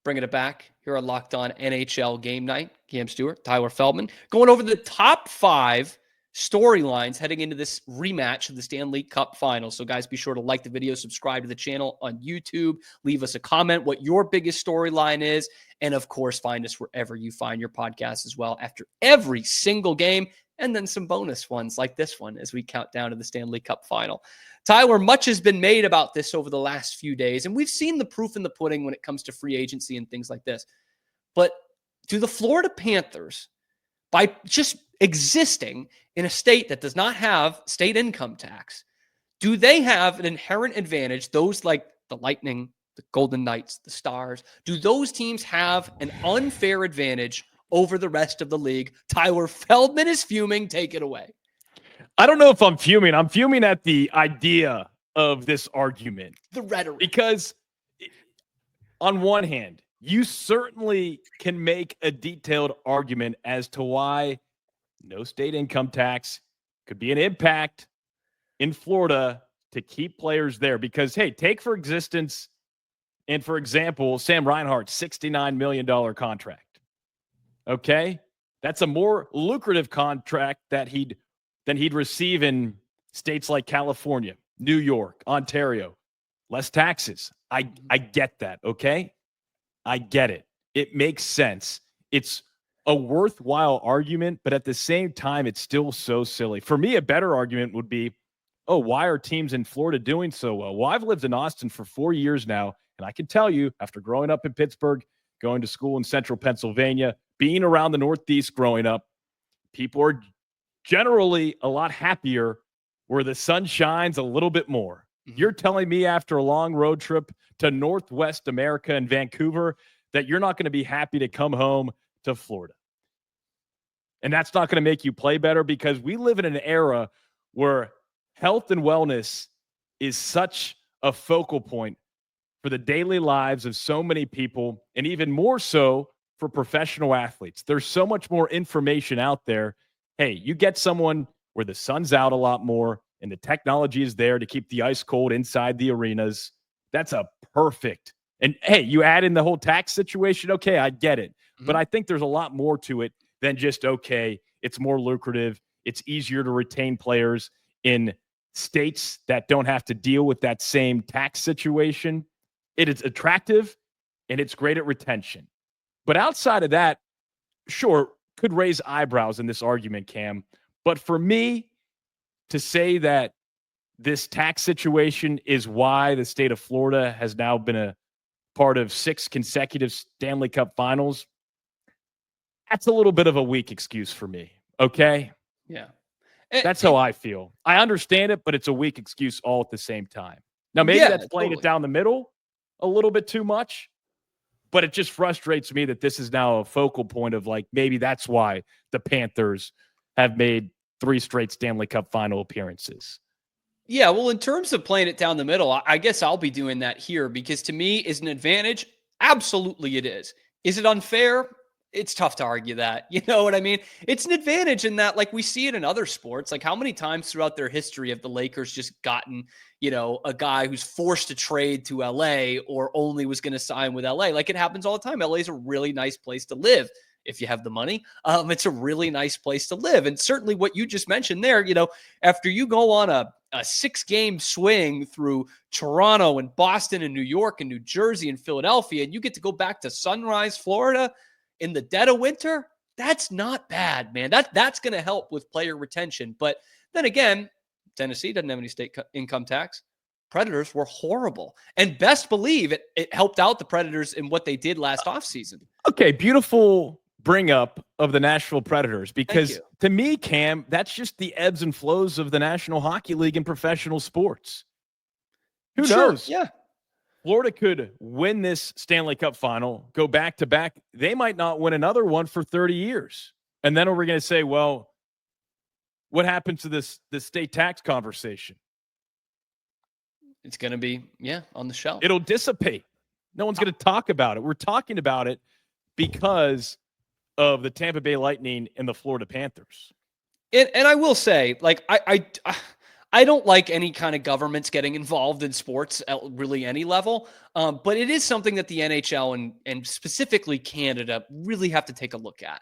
bringing it back here on Locked On NHL Game Night. Cam Stewart, Tyler Feldman, going over the top 5 storylines heading into this rematch of the Stanley Cup Finals. So guys, be sure to like the video, subscribe to the channel on YouTube, leave us a comment what your biggest storyline is, and of course, find us wherever you find your podcasts as well after every single game, and then some bonus ones like this one as we count down to the Stanley Cup Final. Tyler, much has been made about this over the last few days, and we've seen the proof in the pudding when it comes to free agency and things like this. But do the Florida Panthers, by just existing in a state that does not have state income tax, do they have an inherent advantage? Those like the Lightning, the Golden Knights, the Stars, do those teams have an unfair advantage over the rest of the league? Tyler Feldman is fuming. Take it away. I don't know if I'm fuming. I'm fuming at the idea of this argument. The rhetoric. Because on one hand, you certainly can make a detailed argument as to why no state income tax could be an impact in Florida to keep players there. Because, hey, take for existence and for example, Sam Reinhart's $69 million contract. Okay? That's a more lucrative contract than he'd receive in states like California, New York, Ontario. Less taxes. I get that, okay? I get it. It makes sense. It's a worthwhile argument, but at the same time, it's still so silly. For me, a better argument would be, oh, why are teams in Florida doing so well? Well, I've lived in Austin for 4 years now, and I can tell you, after growing up in Pittsburgh, going to school in central Pennsylvania, being around the Northeast growing up, people are generally a lot happier where the sun shines a little bit more. Mm-hmm. You're telling me after a long road trip to Northwest America and Vancouver that you're not going to be happy to come home to Florida. And that's not going to make you play better, because we live in an era where health and wellness is such a focal point for the daily lives of so many people, and even more so for professional athletes. There's so much more information out there. Hey, you get someone where the sun's out a lot more and the technology is there to keep the ice cold inside the arenas. That's a perfect. And hey, you add in the whole tax situation. Okay, I get it. Mm-hmm. But I think there's a lot more to it than just, okay, it's more lucrative. It's easier to retain players in states that don't have to deal with that same tax situation. It is attractive and it's great at retention. But outside of that, sure, could raise eyebrows in this argument, Cam. But for me to say that this tax situation is why the state of Florida has now been a part of 6 consecutive Stanley Cup Finals, that's a little bit of a weak excuse for me. Okay? Yeah. That's how I feel. I understand it, but it's a weak excuse all at the same time. Now, maybe that's playing it down the middle a little bit too much, but it just frustrates me that this is now a focal point of, like, maybe that's why the Panthers have made 3 straight Stanley Cup final appearances. Yeah, well, in terms of playing it down the middle, I guess I'll be doing that here, because to me, is an advantage? Absolutely it is. Is it unfair? It's tough to argue that. You know what I mean? It's an advantage in that, like, we see it in other sports. Like, how many times throughout their history have the Lakers just gotten, you know, a guy who's forced to trade to LA or only was going to sign with LA? Like, it happens all the time. LA is a really nice place to live if you have the money. It's a really nice place to live. And certainly what you just mentioned there, you know, after you go on a 6-game swing through Toronto and Boston and New York and New Jersey and Philadelphia, and you get to go back to Sunrise, Florida in the dead of winter, that's not bad, man. That's going to help with player retention. But then again, Tennessee doesn't have any state income tax. Predators were horrible. And best believe it helped out the Predators in what they did last offseason. Okay, beautiful bring up of the Nashville Predators, because to me, Cam, that's just the ebbs and flows of the National Hockey League and professional sports. Who knows? Yeah. Florida could win this Stanley Cup final, go back to back. They might not win another one for 30 years. And then we're going to say, well, what happens to this state tax conversation? It's going to be, on the shelf. It'll dissipate. No one's going to talk about it. We're talking about it because of the Tampa Bay Lightning and the Florida Panthers. And I will say, like, I don't like any kind of governments getting involved in sports at really any level. But it is something that the NHL and specifically Canada really have to take a look at,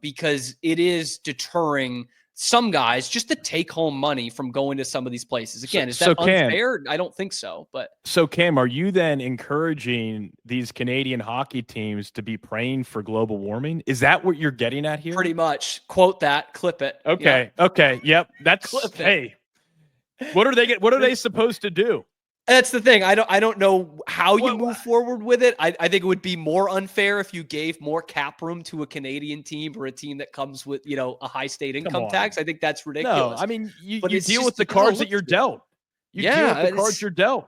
because it is deterring some guys just to take home money from going to some of these places. So, Again, is that so Cam, unfair? I don't think so, but so Cam, are you then encouraging these Canadian hockey teams to be praying for global warming? Is that what you're getting at here? pretty much quote that, clip it. Yeah, Okay. Okay. Yep. That's clip it. hey. What are they supposed to do? That's the thing. I don't know how you What, move forward with it. I think it would be more unfair if you gave more cap room to a Canadian team or a team that comes with, a high state come income on. tax. I think that's No, ridiculous. I mean But you it's deal with just the you gotta cards that look you're through it. dealt. You deal with Yeah, the cards you're dealt.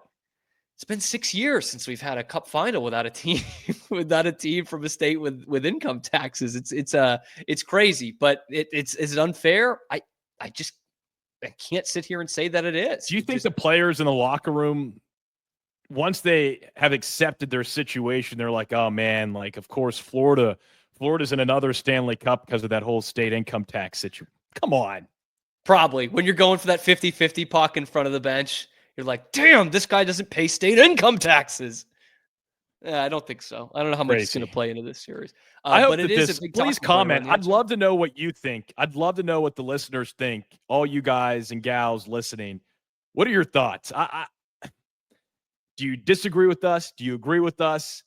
it's been 6 years since we've had a cup final without a team without a team from a state with income taxes. It's crazy, but it's is it unfair? I can't sit here and say that it is. Do you It think just the players in the locker room, once they have accepted their situation, they're like, oh man, like of course Florida's in another Stanley Cup because of that whole state income tax situation. Come on. Probably when you're going for that 50-50 puck in front of the bench, you're like, damn, this guy doesn't pay state income taxes. I don't think so. I don't know how much it's going to Crazy. play into this series. I hope But it that is a this, big please talking point around comment. the I'd NHL. love to know what you think. I'd love to know what the listeners think. All you guys and gals listening. What are your thoughts? Do you disagree with us? Do you agree with us?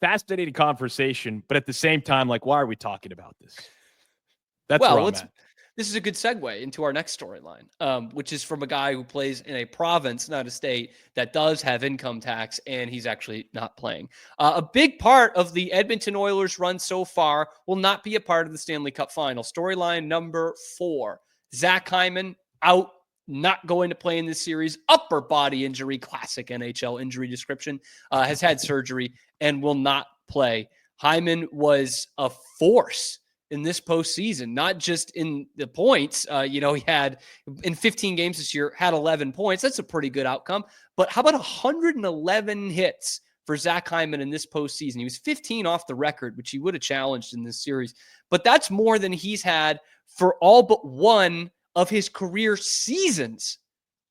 Fascinating conversation, but at the same time, like, why are we talking about this? That's where Well, I'm at. this is a good segue into our next storyline, which is from a guy who plays in a province, not a state, that does have income tax, and he's actually not playing. A big part of the Edmonton Oilers run so far will not be a part of the Stanley Cup final. Storyline number 4, Zack Heyman out, not going to play in this series. Upper body injury, classic NHL injury description, has had surgery and will not play. Hyman was a force in this postseason, not just in the points. He had in 15 games this year, had 11 points. That's a pretty good outcome. But how about 111 hits for Zack Heyman in this postseason? He was 15 off the record, which he would have challenged in this series. But that's more than he's had for all but one of his career seasons.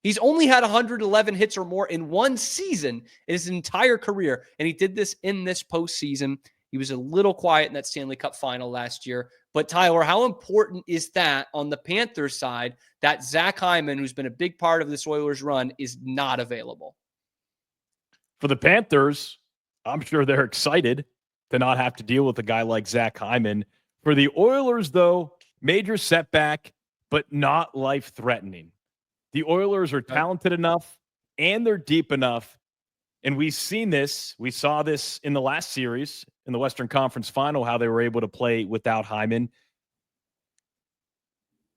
He's only had 111 hits or more in one season in his entire career. And he did this in this postseason. He was a little quiet in that Stanley Cup final last year. But Tyler, how important is that on the Panthers side that Zack Heyman, who's been a big part of this Oilers run, is not available? For the Panthers, I'm sure they're excited to not have to deal with a guy like Zack Heyman. For the Oilers, though, major setback, but not life-threatening. The Oilers are talented enough and they're deep enough. And we've seen this. We saw this in the last series in the Western Conference Final, how they were able to play without Hyman.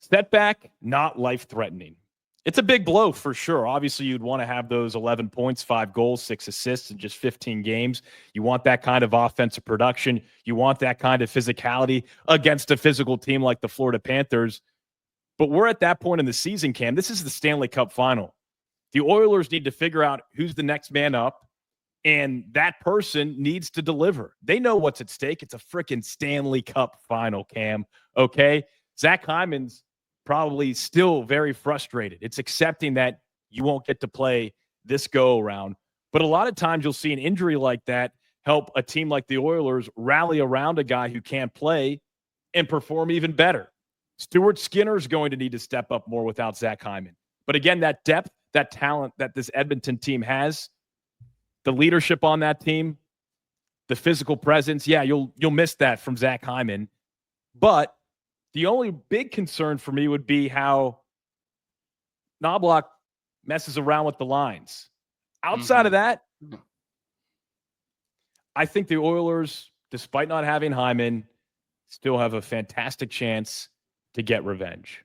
Setback, not life-threatening. It's a big blow for sure. Obviously, you'd want to have those 11 points, 5 goals, 6 assists in just 15 games. You want that kind of offensive production. You want that kind of physicality against a physical team like the Florida Panthers. But we're at that point in the season, Cam. This is the Stanley Cup final. The Oilers need to figure out who's the next man up, and that person needs to deliver. They know what's at stake. It's a freaking Stanley Cup final, Cam. Okay? Zack Hyman's probably still very frustrated. It's accepting that you won't get to play this go-around. But a lot of times you'll see an injury like that help a team like the Oilers rally around a guy who can't play and perform even better. Stuart Skinner's going to need to step up more without Zack Heyman. But again, that depth, that talent that this Edmonton team has, the leadership on that team, the physical presence, yeah, you'll miss that from Zack Heyman. But the only big concern for me would be how Knobloch messes around with the lines. Outside of that, I think the Oilers, despite not having Hyman, still have a fantastic chance to get revenge.